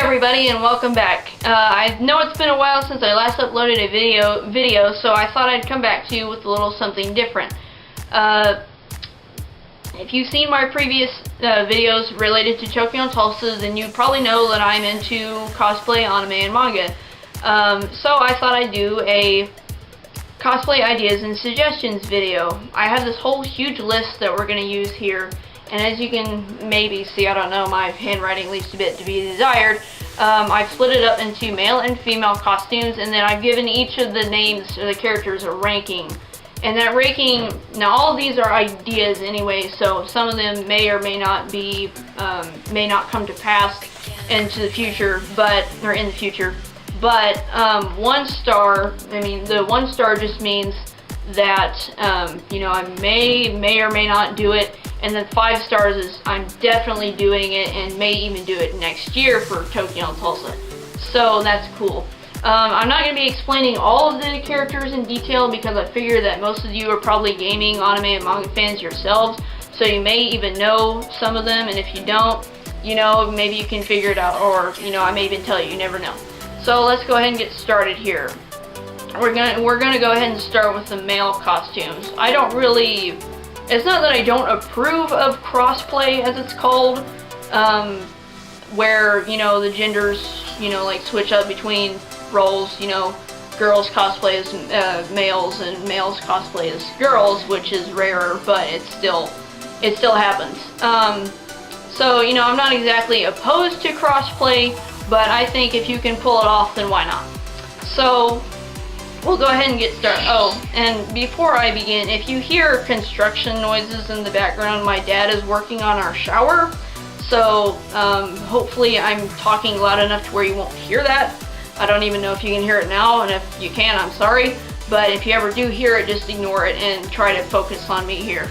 everybody, and welcome back. I know it's been a while since I last uploaded a video, so I thought I'd come back to you with a little something different. If you've seen my previous videos related to Tokyo Tulsa, then you probably know that I'm into cosplay, anime, and manga. So I thought I'd do a cosplay ideas and suggestions video. I have this whole huge list that we're going to use here. And as you can maybe see, I don't know, my handwriting leaves a bit to be desired. I've split it up into male and female costumes, and then I've given each of the names or the characters a ranking. And that ranking, now all of these are ideas anyway, so some of them may or may not be, may not come to pass into the future, or in the future. But 1 star, I mean, the 1 star just means that, you know, I may or may not do it. And then 5 stars is I'm definitely doing it and may even do it next year for Tokyo Tulsa. So that's cool. I'm not going to be explaining all of the characters in detail because I figure that most of you are probably gaming, anime, and manga fans yourselves. So you may even know some of them, and if you don't, you know, maybe you can figure it out, or, you know, I may even tell you, you never know. So let's go ahead and get started here. We're gonna go ahead and start with the male costumes. I don't really... It's not that I don't approve of crossplay, as it's called, where, you know, the genders, you know, like switch up between roles, you know, girls cosplay as males and males cosplay as girls, which is rarer, but it still happens. So, you know, I'm not exactly opposed to crossplay, but I think if you can pull it off, then why not? So, we'll go ahead and get started. Oh, and before I begin, if you hear construction noises in the background, my dad is working on our shower. So, hopefully I'm talking loud enough to where you won't hear that. I don't even know if you can hear it now, and if you can, I'm sorry. But if you ever do hear it, just ignore it and try to focus on me here.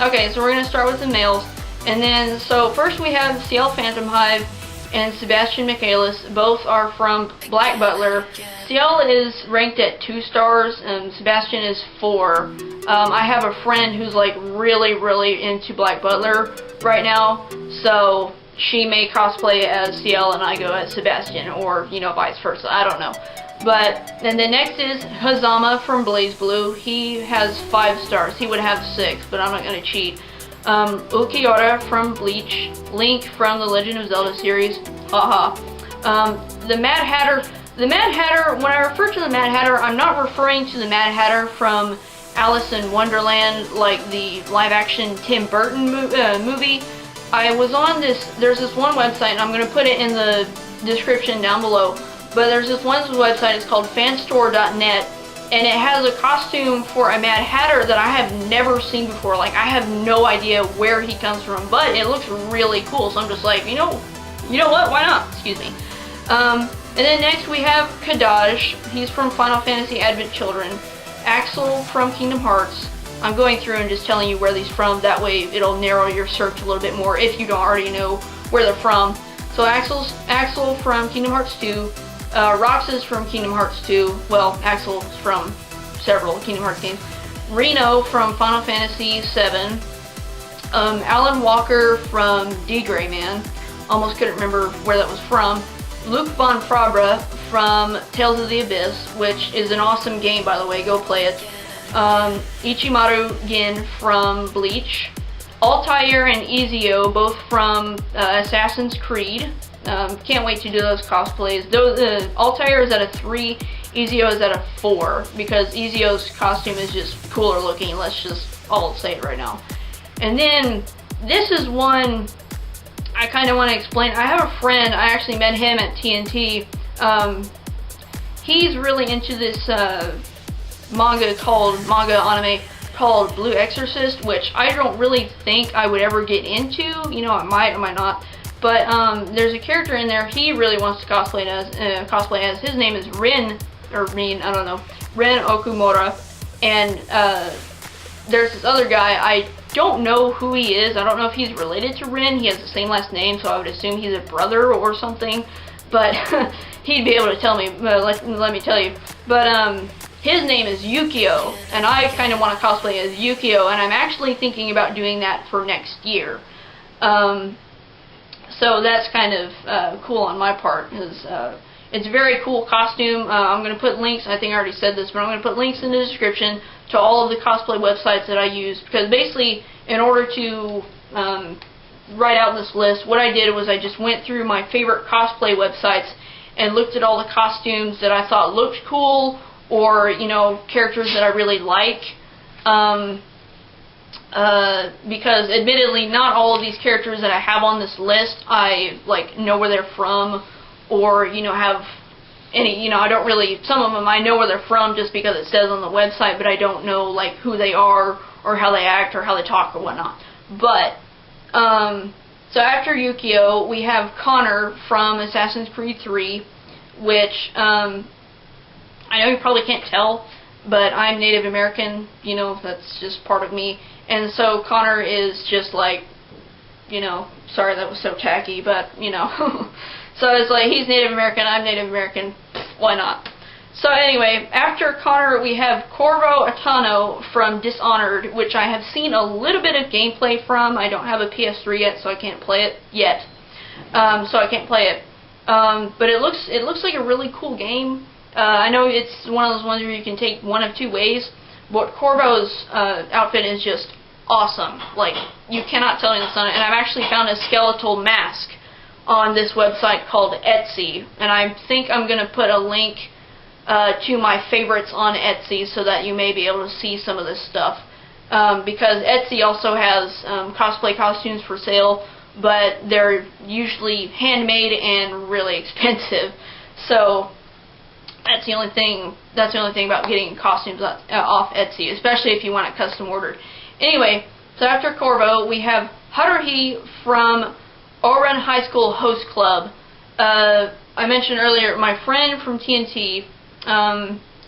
Okay, so we're going to start with the males. And then, so first we have CL Phantom Hive and Sebastian Michaelis. Both are from Black Butler. CL is ranked at 2 stars and Sebastian is 4. I have a friend who's like really into Black Butler right now, so she may cosplay as CL and I go as Sebastian, or, you know, vice versa. I don't know. But then the next is Hazama from Blaze Blue. He has 5 stars. He would have 6, but I'm not going to cheat. Ukiura from Bleach, Link from the Legend of Zelda series, haha. The Mad Hatter, when I refer to the Mad Hatter, I'm not referring to the Mad Hatter from Alice in Wonderland, like the live-action Tim Burton movie. I was on there's this one website, and I'm going to put it in the description down below, but there's this one website, it's called fanstore.net, and it has a costume for a Mad Hatter that I have never seen before. Like, I have no idea where he comes from, but it looks really cool. So I'm just like, you know what? Why not? Excuse me. And then next we have Kadaj. He's from Final Fantasy Advent Children. Axel from Kingdom Hearts. I'm going through and just telling you where these from. That way it'll narrow your search a little bit more if you don't already know where they're from. So Axel from Kingdom Hearts 2. Roxas from Kingdom Hearts 2. Well, Axel's from several Kingdom Hearts games. Reno from Final Fantasy 7. Alan Walker from D-Gray Man. Almost couldn't remember where that was from. Luke Von Frabra from Tales of the Abyss, which is an awesome game, by the way. Go play it. Ichimaru Gin from Bleach. Altair and Ezio, both from Assassin's Creed. Can't wait to do those cosplays. Altair is at a 3, Ezio is at a 4, because Ezio's costume is just cooler looking. Let's just all say it right now. And then, this is one I kind of want to explain. I have a friend, I actually met him at TNT. He's really into this manga anime called Blue Exorcist, which I don't really think I would ever get into. You know, I might not. But there's a character in there he really wants to cosplay as. His name is Ren Okumura. And there's this other guy, I don't know who he is. I don't know if he's related to Ren. He has the same last name, so I would assume he's a brother or something. But he'd be able to tell me, let me tell you. But his name is Yukio, and I kind of want to cosplay as Yukio, and I'm actually thinking about doing that for next year. So that's kind of cool on my part, because it's a very cool costume. I'm going to put links, I think I already said this, but I'm going to put links in the description to all of the cosplay websites that I use, because basically, in order to write out this list, what I did was I just went through my favorite cosplay websites and looked at all the costumes that I thought looked cool, or, you know, characters that I really like. Because admittedly, not all of these characters that I have on this list, I, like, know where they're from, or, you know, have any, you know, I don't really, some of them I know where they're from just because it says on the website, but I don't know, like, who they are, or how they act, or how they talk, or whatnot. But, so after Yukio, we have Connor from Assassin's Creed 3, which, I know you probably can't tell, but I'm Native American, you know, that's just part of me. And so Connor is just like, you know, sorry that was so tacky, but, you know. So it's like, he's Native American, I'm Native American, why not? So anyway, after Connor, we have Corvo Atano from Dishonored, which I have seen a little bit of gameplay from. I don't have a PS3 yet, so I can't play it yet. But it looks like a really cool game. I know it's one of those ones where you can take one of two ways, but Corvo's outfit is just awesome. Like, you cannot tell me this on it. And I've actually found a skeletal mask on this website called Etsy, and I think I'm going to put a link to my favorites on Etsy so that you may be able to see some of this stuff. Because Etsy also has cosplay costumes for sale, but they're usually handmade and really expensive. So that's the only thing about getting costumes off Etsy, especially if you want it custom ordered. Anyway, so after Corvo, we have Haruhi from Ouran High School Host Club. I mentioned earlier, my friend from TNT,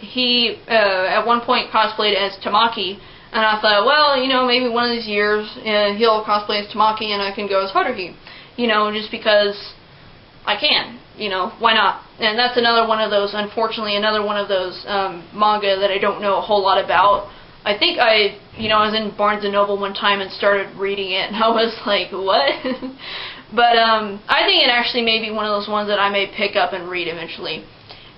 he at one point cosplayed as Tamaki, and I thought, well, you know, maybe one of these years he'll cosplay as Tamaki and I can go as Haruhi, you know, just because I can, you know, why not? And that's another one of those, unfortunately, another one of those manga that I don't know a whole lot about. I think I was in Barnes & Noble one time and started reading it, and I was like, what? But I think it actually may be one of those ones that I may pick up and read eventually.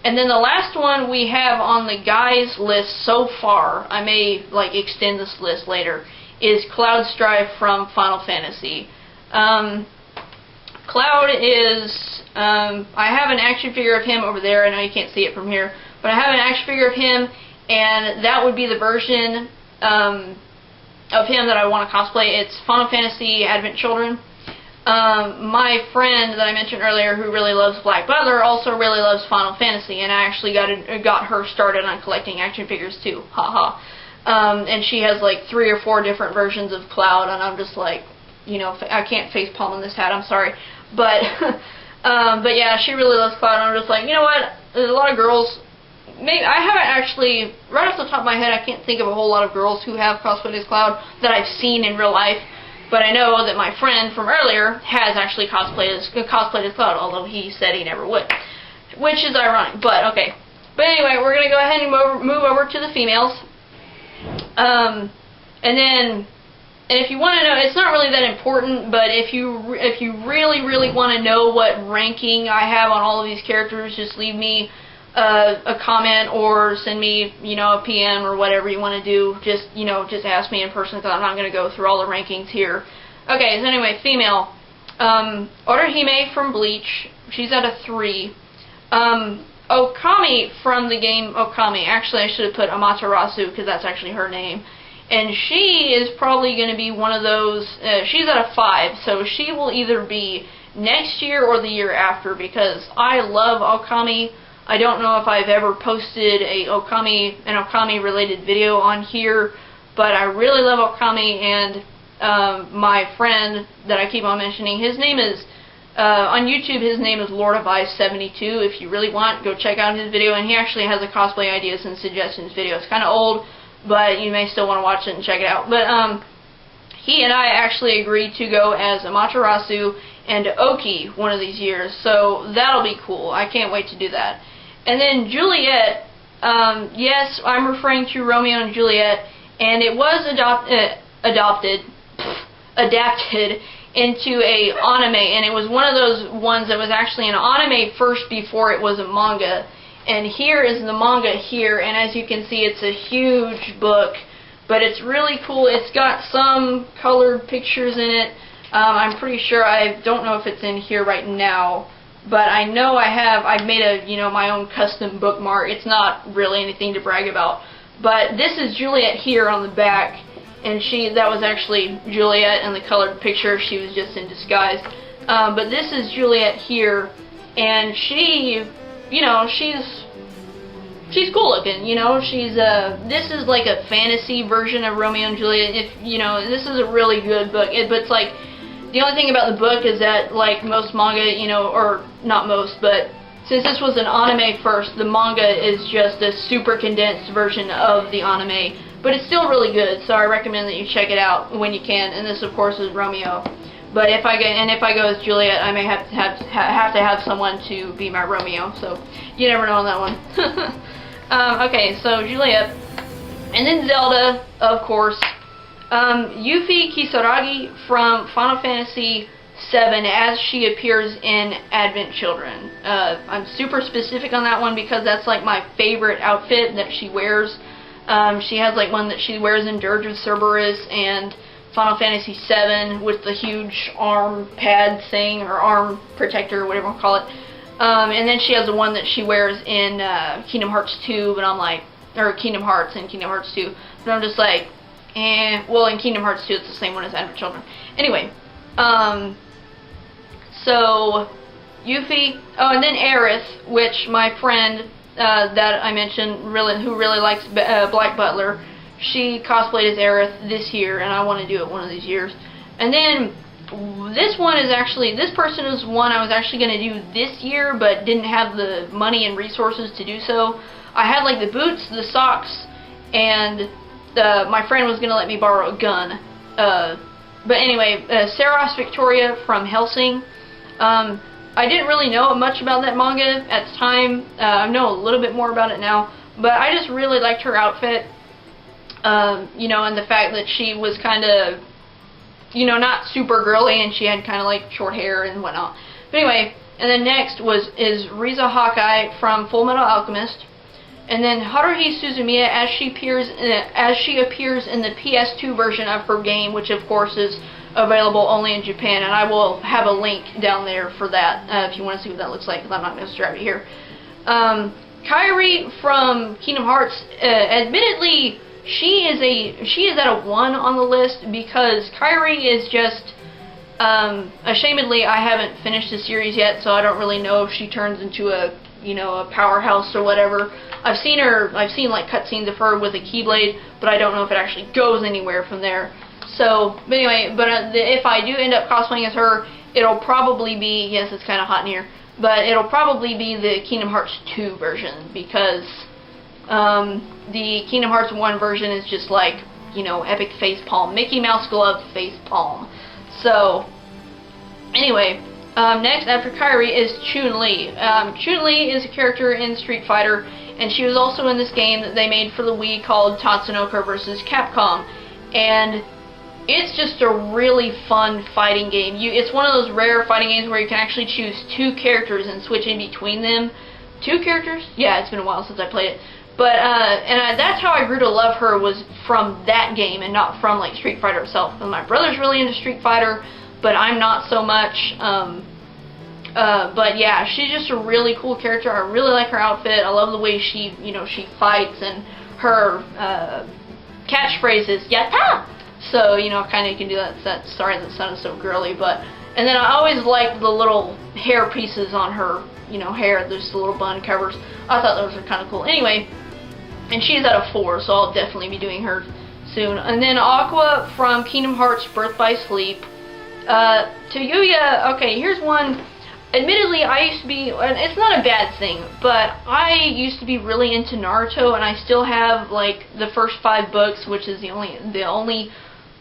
And then the last one we have on the guys list so far, I may like extend this list later, is Cloud Strife from Final Fantasy. Cloud is, I have an action figure of him over there. I know you can't see it from here, but I have an action figure of him, and that would be the version of him that I want to cosplay. It's Final Fantasy Advent Children. My friend that I mentioned earlier, who really loves Black Butler, also really loves Final Fantasy, and I actually got her started on collecting action figures too. Haha. And she has like 3 or 4 different versions of Cloud, and I'm just like, you know, I can't facepalm on this hat, I'm sorry. But, but yeah, she really loves Cloud, and I'm just like, you know what, there's a lot of girls, maybe, I haven't actually, right off the top of my head, I can't think of a whole lot of girls who have cosplayed as Cloud that I've seen in real life, but I know that my friend from earlier has actually cosplayed as Cloud, although he said he never would, which is ironic, but okay. But anyway, we're going to go ahead and move over to the females, and if you want to know, it's not really that important, but if you really want to know what ranking I have on all of these characters, just leave me a comment or send me, you know, a PM or whatever you want to do. Just, you know, just ask me in person, because I'm not going to go through all the rankings here. Okay, so anyway, female. Orihime from Bleach. She's at a 3. Okami from the game Okami. Actually, I should have put Amaterasu, because that's actually her name. And she is probably going to be one of those, she's at a 5, so she will either be next year or the year after, because I love Okami. I don't know if I've ever posted an Okami related video on here, but I really love Okami, and my friend that I keep on mentioning, his name is, on YouTube, his name is Lord of Ice 72. If you really want, go check out his video, and he actually has a cosplay ideas and suggestions video. It's kind of old, but you may still want to watch it and check it out. But he and I actually agreed to go as Amaterasu and Oki one of these years, so that'll be cool. I can't wait to do that. And then Juliet, yes, I'm referring to Romeo and Juliet, and it was adapted into a anime, and it was one of those ones that was actually an anime first before it was a manga. And here is the manga here, and as you can see, it's a huge book, but it's really cool. It's got some colored pictures in it. I'm pretty sure, I don't know if it's in here right now, but I know I've made a, my own custom bookmark. It's not really anything to brag about, but this is Juliet here on the back, and that was actually Juliet in the colored picture. She was just in disguise. But this is Juliet here, and she, she's cool looking, this is like a fantasy version of Romeo and Juliet. This is a really good book, but it's like, the only thing about the book is that, like most manga, or not most, but since this was an anime first, the manga is just a super condensed version of the anime, but it's still really good, so I recommend that you check it out when you can. And this, of course, is Romeo. But if I go as Juliet, I may have to have someone to be my Romeo, so you never know on that one. Okay, so Juliet, and then Zelda, of course. Yuffie Kisaragi from Final Fantasy VII, as she appears in Advent Children. I'm super specific on that one because that's like my favorite outfit that she wears. She has like one that she wears in Dirge of Cerberus and Final Fantasy VII with the huge arm pad thing, or arm protector, or whatever you call it. And then she has the one that she wears in Kingdom Hearts 2, but I'm like, or Kingdom Hearts and Kingdom Hearts 2, but I'm just like, well, in Kingdom Hearts 2 it's the same one as Advent Children. Anyway, so Yuffie, and then Aerith, which my friend that I mentioned, who really likes Black Butler, she cosplayed as Aerith this year, and I want to do it one of these years. And then this person is one I was actually going to do this year, but didn't have the money and resources to do so. I had like the boots, the socks, and my friend was going to let me borrow a gun. But anyway, Saros Victoria from Hellsing. I didn't really know much about that manga at the time. I know a little bit more about it now, but I just really liked her outfit. And the fact that she was kind of, not super girly, and she had kind of like short hair and whatnot. But anyway, and then next is Riza Hawkeye from Full Metal Alchemist. And then Haruhi Suzumiya as she appears in the PS2 version of her game, which of course is available only in Japan, and I will have a link down there for that if you want to see what that looks like, because I'm not going to describe it here. Kairi from Kingdom Hearts, admittedly, she is at a 1 on the list because Kairi is just, ashamedly, I haven't finished the series yet, so I don't really know if she turns into a powerhouse or whatever. I've seen like cutscenes of her with a Keyblade, but I don't know if it actually goes anywhere from there. So, but anyway, if I do end up cosplaying as her, it'll probably be, yes, it's kind of hot in here, but it'll probably be the Kingdom Hearts 2 version, because the Kingdom Hearts 1 version is just like, epic face palm, Mickey Mouse glove face palm. So, anyway, next after Kairi is Chun-Li. Chun-Li is a character in Street Fighter, and she was also in this game that they made for the Wii called Tatsunoko vs. Capcom. And it's just a really fun fighting game. It's one of those rare fighting games where you can actually choose 2 characters and switch in between them. 2 characters? Yeah, it's been a while since I played it. But, that's how I grew to love her, was from that game and not from, like, Street Fighter itself. And my brother's really into Street Fighter, but I'm not so much. But yeah, she's just a really cool character. I really like her outfit. I love the way she fights, and her catchphrase is "Yatta!" So, kind of you can do that. Sorry that sounded so girly, but. And then I always liked the little hair pieces on her, hair, just the little bun covers. I thought those were kind of cool. Anyway, and she's at a 4, so I'll definitely be doing her soon. And then Aqua from Kingdom Hearts Birth by Sleep. Tayuya, okay, here's one. Admittedly, I used to be, and it's not a bad thing, but I used to be really into Naruto, and I still have, like, the first 5 books, which is the only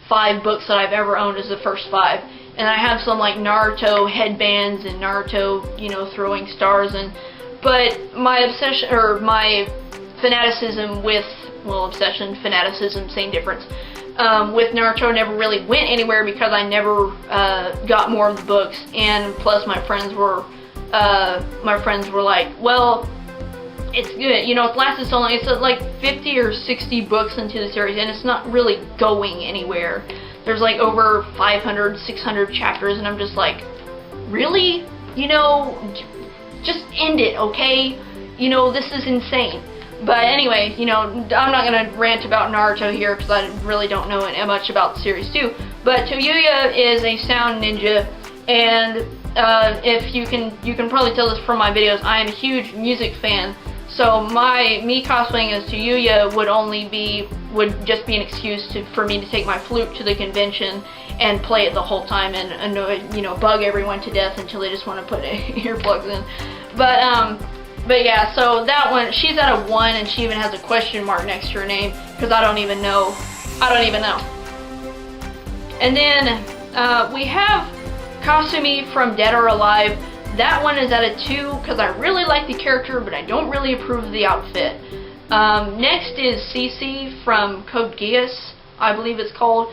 5 books that I've ever owned is the first 5. And I have some, like, Naruto headbands and Naruto, throwing stars, but my obsession, or my fanaticism with, well, obsession, fanaticism, same difference. with Naruto never really went anywhere because I never got more of the books, and plus my friends were like, well, it's good, you know, it lasted so long. It's like 50 or 60 books into the series, and it's not really going anywhere. There's like over 500, 600 chapters, and I'm just like, really? You know, just end it, okay? You know, this is insane. But anyway, you know, I'm not going to rant about Naruto here because I really don't know much about Series 2. But Toyuya is a sound ninja, and if you can probably tell this from my videos, I am a huge music fan. So me cosplaying as Toyuya would just be an excuse for me to take my flute to the convention and play it the whole time and annoy, you know, bug everyone to death until they just want to put earplugs in. But yeah, so that one, she's at a 1, and she even has a question mark next to her name because I don't even know. And then we have Kasumi from Dead or Alive. That one is at a 2 because I really like the character, but I don't really approve of the outfit. Next is Cece from Code Geass, I believe it's called.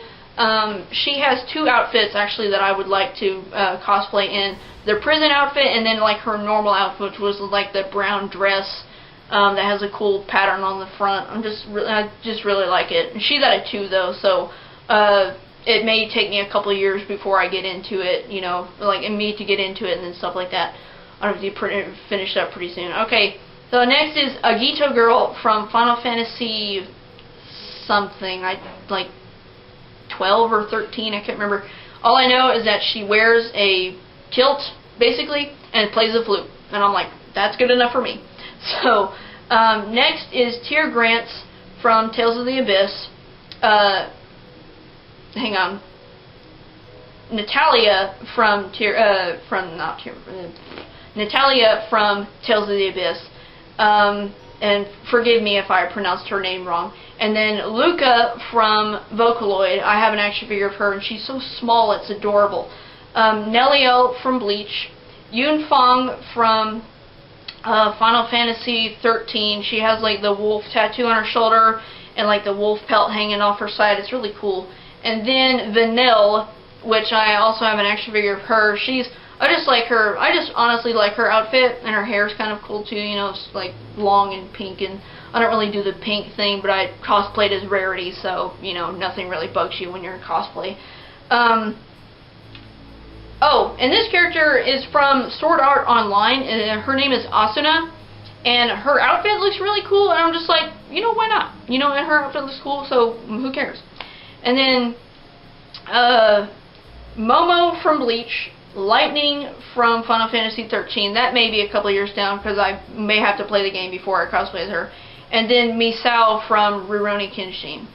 She has 2 outfits actually that I would like to cosplay in. The prison outfit, and then like her normal outfit, which was like the brown dress that has a cool pattern on the front. I just really like it. She's at a 2 though, so it may take me a couple of years before I get into it, you know, like me to get into it and then stuff like that. I'll have to finish up pretty soon. Okay, so next is Agito Girl from Final Fantasy something, like 12 or 13, I can't remember. All I know is that she wears a kilt, basically, and plays the flute. And I'm like, that's good enough for me. So, next is Tyr Grants from Tales of the Abyss. Hang on. Natalia from Natalia from Tales of the Abyss. And forgive me if I pronounced her name wrong. And then Luca from Vocaloid. I have an action figure of her, and she's so small, it's adorable. Nelio from Bleach. Yun Fong from Final Fantasy 13. She has like the wolf tattoo on her shoulder and like the wolf pelt hanging off her side. It's really cool. And then Vanille, which I also have an action figure of her. I just honestly like her outfit, and her hair is kind of cool too, you know, it's like long and pink, and I don't really do the pink thing, but I cosplayed as Rarity, so, you know, nothing really bugs you when you're in cosplay. Oh, and this character is from Sword Art Online, and her name is Asuna, and her outfit looks really cool, and I'm just like, you know, why not? You know, and her outfit looks cool, so who cares? And then, Momo from Bleach, Lightning from Final Fantasy 13, that may be a couple years down, because I may have to play the game before I cosplay as her, and then Misao from Rurouni Kenshin.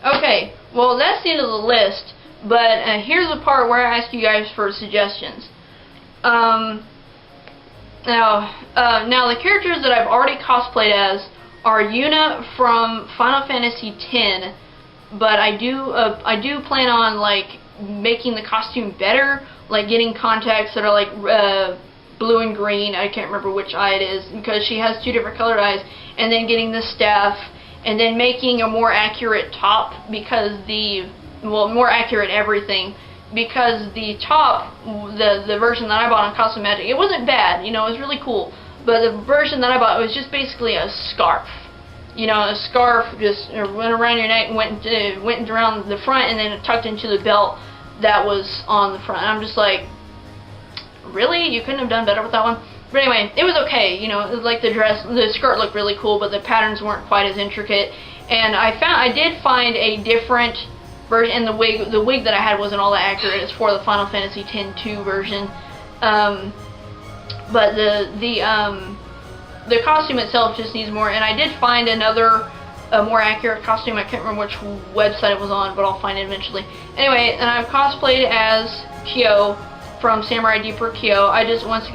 Okay, well, that's the end of the list. But here's the part where I ask you guys for suggestions. Now the characters that I've already cosplayed as are Yuna from Final Fantasy X, but I do plan on like making the costume better, like getting contacts that are like blue and green. I can't remember which eye it is because she has 2 different colored eyes, and then getting the staff, and then making a more accurate top because more accurate everything, because the top, the version that I bought on Costume Magic, it wasn't bad, you know, it was really cool, but the version that I bought was just basically a scarf. You know, a scarf just went around your neck and went around the front, and then it tucked into the belt that was on the front. And I'm just like, really? You couldn't have done better with that one? But anyway, it was okay, you know, it was like the skirt looked really cool, but the patterns weren't quite as intricate. And I did find a different version, and the wig that I had wasn't all that accurate. It's for the Final Fantasy X-2 version. But the costume itself just needs more, and I did find another more accurate costume. I can't remember which website it was on, but I'll find it eventually. Anyway, and I've cosplayed as Kyo from Samurai Deeper Kyo. I just liked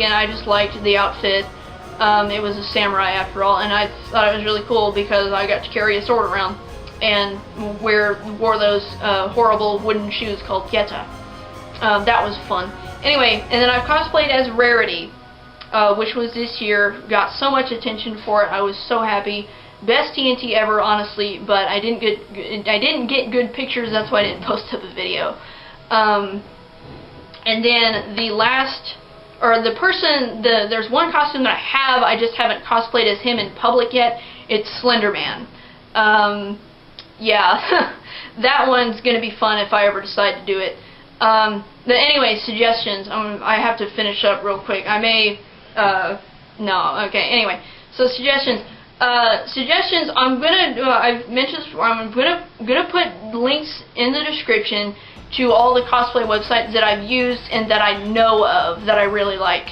the outfit. It was a samurai after all, and I thought it was really cool because I got to carry a sword around and wore those horrible wooden shoes called Geta. That was fun. Anyway, and then I've cosplayed as Rarity, which was this year. Got so much attention for it. I was so happy. Best TNT ever, honestly, but I didn't get good pictures. That's why I didn't post up a video. And then the last, or the person, there's one costume that I just haven't cosplayed as him in public yet. It's Slender Man. Yeah, that one's gonna be fun if I ever decide to do it. But anyway, suggestions. I have to finish up real quick. I may, no, okay. Anyway, so suggestions. Suggestions. I've mentioned this before. I'm gonna put links in the description to all the cosplay websites that I've used and that I know of that I really like.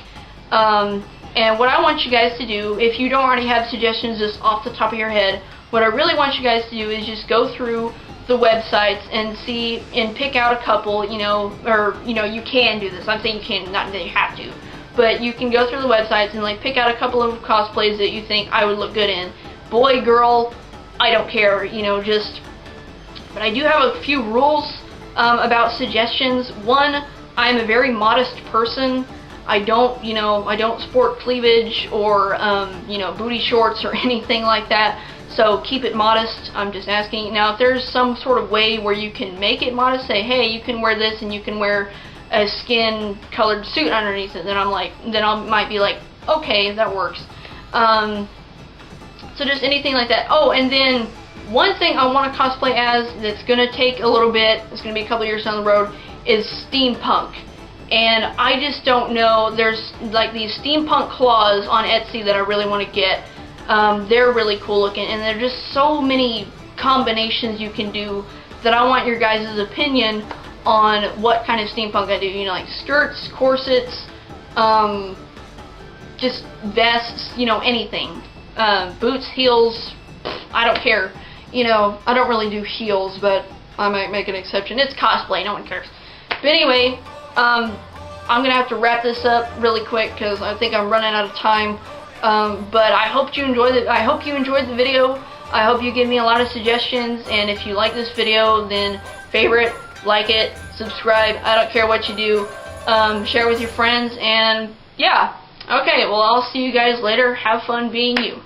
And what I want you guys to do, if you don't already have suggestions just off the top of your head, what I really want you guys to do is just go through the websites and see and pick out a couple, you know, or, you know, you can do this. I'm saying you can, not that you have to. But you can go through the websites and like pick out a couple of cosplays that you think I would look good in. Boy, girl, I don't care, you know, just... But I do have a few rules about suggestions. One, I'm a very modest person. I don't, you know, I don't sport cleavage or, you know, booty shorts or anything like that. So keep it modest. I'm just asking. Now, if there's some sort of way where you can make it modest, say, hey, you can wear this and you can wear a skin-colored suit underneath it, then I might be like, okay, that works. So just anything like that. Oh, and then one thing I want to cosplay as that's gonna take a little bit, it's gonna be a couple years down the road, is steampunk. And I just don't know. There's like these steampunk claws on Etsy that I really want to get. They're really cool looking, and there's just so many combinations you can do that I want your guys' opinion on what kind of steampunk I do. You know, like skirts, corsets, just vests, you know, anything. Boots, heels, I don't care. You know, I don't really do heels, but I might make an exception. It's cosplay, no one cares. But anyway, I'm gonna have to wrap this up really quick because I think I'm running out of time. But I hope you enjoyed it. I hope you enjoyed the video. I hope you give me a lot of suggestions, and if you like this video, then favorite, like it, subscribe. I don't care what you do. Share with your friends, and yeah. Okay, well, I'll see you guys later. Have fun being you.